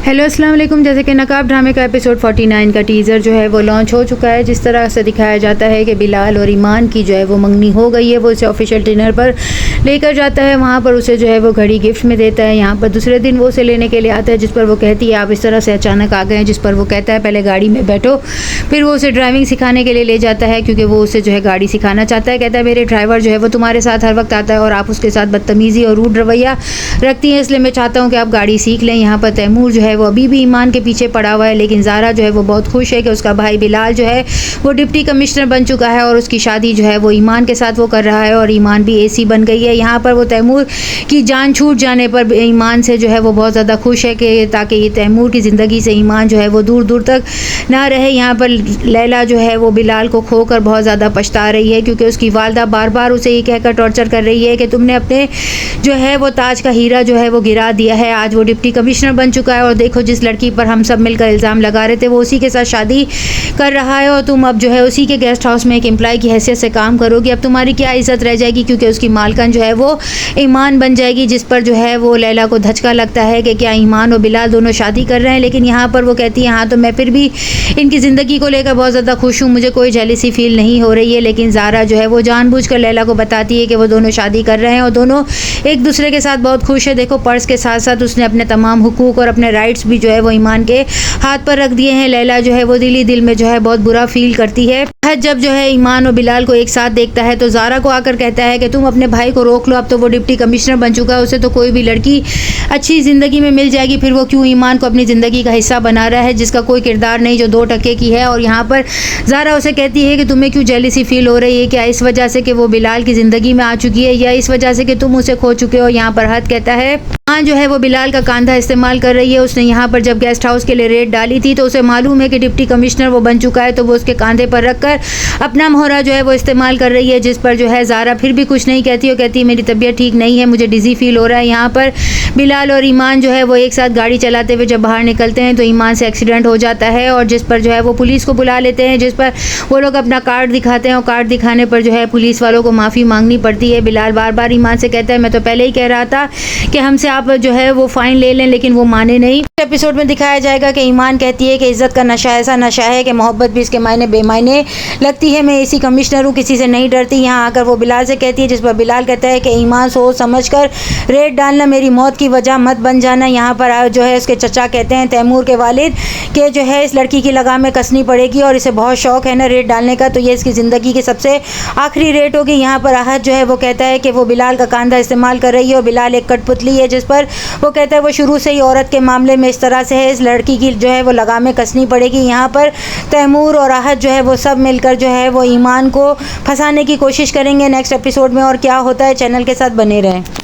Hello अस्सलाम वालेकुम। जैसे कि नकाब ड्रामे का एपिसोड 49 का टीज़र जो है वो लॉन्च हो चुका है। जिस तरह से दिखाया जाता है कि बिलाल और ईमान की जो है वो मंगनी हो गई है, वो उसे ऑफिशियल डिनर पर लेकर जाता है। वहाँ पर उसे जो है वो घड़ी गिफ्ट में देता है। यहाँ पर दूसरे दिन वो उसे लेने के लिए आता है, जिस पर वो कहती है आप इस तरह से अचानक आ गए हैं। जिस पर वो कहता है पहले गाड़ी में बैठो। फिर वो उसे ड्राइविंग सिखाने के लिए ले जाता है, क्योंकि वो उसे जो है गाड़ी सिखाना चाहता है। कहता है मेरे ड्राइवर जो है वो तुम्हारे साथ हर वक्त आता है और आप उसके साथ बदतमीज़ी और रूड रवैया रखती हैं, इसलिए मैं चाहता हूँ कि आप गाड़ी सीख लें। यहाँ पर तैमूर जो है वो अभी भी ईमान के पीछे पड़ा हुआ है, लेकिन ज़ारा जो है वो बहुत खुश है कि उसका भाई बिलाल जो है वो डिप्टी कमिश्नर बन चुका है और उसकी शादी जो है वो ईमान के साथ वो कर रहा है और ईमान भी एसी बन गई है। यहाँ पर वो तैमूर की जान छूट जाने पर ईमान से जो है वो बहुत ज़्यादा खुश है कि ताकि ये तैमूर की ज़िंदगी से ईमान जो है वो दूर दूर तक ना रहे। यहाँ पर लैला जो है वो बिलाल को खोकर बहुत ज़्यादा पछता रही है, क्योंकि उसकी वालदा बार बार उसे ये कहकर टॉर्चर कर रही है कि तुमने अपने जो है वो ताज का हीरा जो है वो गिरा दिया है। आज वो डिप्टी कमिश्नर बन चुका है और देखो जिस लड़की पर हम सब मिलकर इल्ज़ाम लगा रहे थे वो उसी के साथ शादी कर रहा है और तुम अब जो है उसी के गेस्ट हाउस में एक एम्प्लॉय की हैसियत से काम करोगी। अब तुम्हारी क्या इज़्ज़त रह जाएगी, क्योंकि उसकी मालकन जो है वो ईमान बन जाएगी। जिस पर जो है वो लैला को धचका लगता है कि क्या ईमान और बिलाल दोनों शादी कर रहे हैं। लेकिन यहाँ पर वो कहती है हाँ तो मैं फिर भी इनकी ज़िंदगी को लेकर बहुत ज़्यादा खुश हूँ, मुझे कोई जेलसी फील नहीं हो रही है। लेकिन ज़ारा जो है वो जानबूझकर लैला को बताती है कि वो दोनों शादी कर रहे हैं और दोनों एक दूसरे के साथ बहुत खुश है। देखो पर्स के साथ साथ उसने अपने तमाम हुकूक और अपने राइट्स भी जो है वो ईमान के हाथ पर रख दिए हैं। लैला जो है वो दिल में जो है बहुत बुरा फील करती है। जब जो है ईमान और बिलाल को एक साथ देखता है तो ज़ारा को आकर कहता है कि तुम अपने भाई को रोक लो, अब तो वो डिप्टी कमिश्नर बन चुका है, उसे तो कोई भी लड़की अच्छी ज़िंदगी में मिल जाएगी, फिर वो क्यों ईमान को अपनी ज़िंदगी का हिस्सा बना रहा है जिसका कोई किरदार नहीं, जो 2 टके की है। और यहाँ पर ज़ारा उसे कहती है कि तुम्हें क्यों जेलसी फील हो रही है, क्या इस वजह से कि वो बिलाल की ज़िंदगी में आ चुकी है या इस वजह से कि तुम उसे खो चुके हो। यहाँ पर हद कहता है हाँ जो है वो बिलाल का कांधा इस्तेमाल कर रही है। उसने यहाँ पर जब गेस्ट हाउस के लिए रेड डाली थी तो उसे मालूम है कि डिप्टी कमिश्नर वो बन चुका है, तो वो उसके कांधे पर रखकर अपना मोहरा जो है वो इस्तेमाल कर रही है। जिस पर जो है ज़ारा फिर भी कुछ नहीं कहती और कहती है मेरी तबीयत ठीक नहीं है, मुझे डिज़ी फील हो रहा है। यहाँ पर बिलाल और ईमान जो है वो एक साथ गाड़ी चलाते हुए जब बाहर निकलते हैं तो ईमान से एक्सीडेंट हो जाता है और जिस पर जो है वो पुलिस को बुला लेते हैं, जिस पर वो लोग अपना कार्ड दिखाते हैं और कार्ड दिखाने पर जो है पुलिस वालों को माफ़ी मांगनी पड़ती है। बिलाल बार बार ईमान से कहता है मैं तो पहले ही कह रहा था कि हमसे आप जो है वो फ़ाइन ले लें, लेकिन वो माने नहीं। एपिसोड में दिखाया जाएगा कि ईमान कहती है कि इज़्ज़त का नशा ऐसा नशा है कि मोहब्बत भी इसके मायने बेमायने लगती है, मैं एसी कमिश्नर हूँ, किसी से नहीं डरती। यहाँ आकर वो बिलाल से कहती है, जिस पर बिलाल कहता है कि ईमान सोच समझ कर रेड डालना, मेरी मौत की वजह मत बन जाना। यहाँ पर जो है उसके चचा कहते हैं तैमूर के वालिद कि जो है इस लड़की की लगाम में कसनी पड़ेगी और इसे बहुत शौक है ना रेड डालने का, तो ये इसकी ज़िंदगी की सबसे आखिरी रेड होगी। यहाँ पर आहत जो है वो कहता है कि वो बिलाल का कांधा इस्तेमाल कर रही है और बिलाल एक कठपुतली है, जिस पर वो कहता है वो शुरू से ही औरत के मामले में इस तरह से है, इस लड़की की जो है वो लगामें कसनी पड़ेगी। यहाँ पर तैमूर और आहत जो है वो सब मिलकर जो है वो ईमान को फंसाने की कोशिश करेंगे। नेक्स्ट एपिसोड में और क्या होता है, चैनल के साथ बने रहें।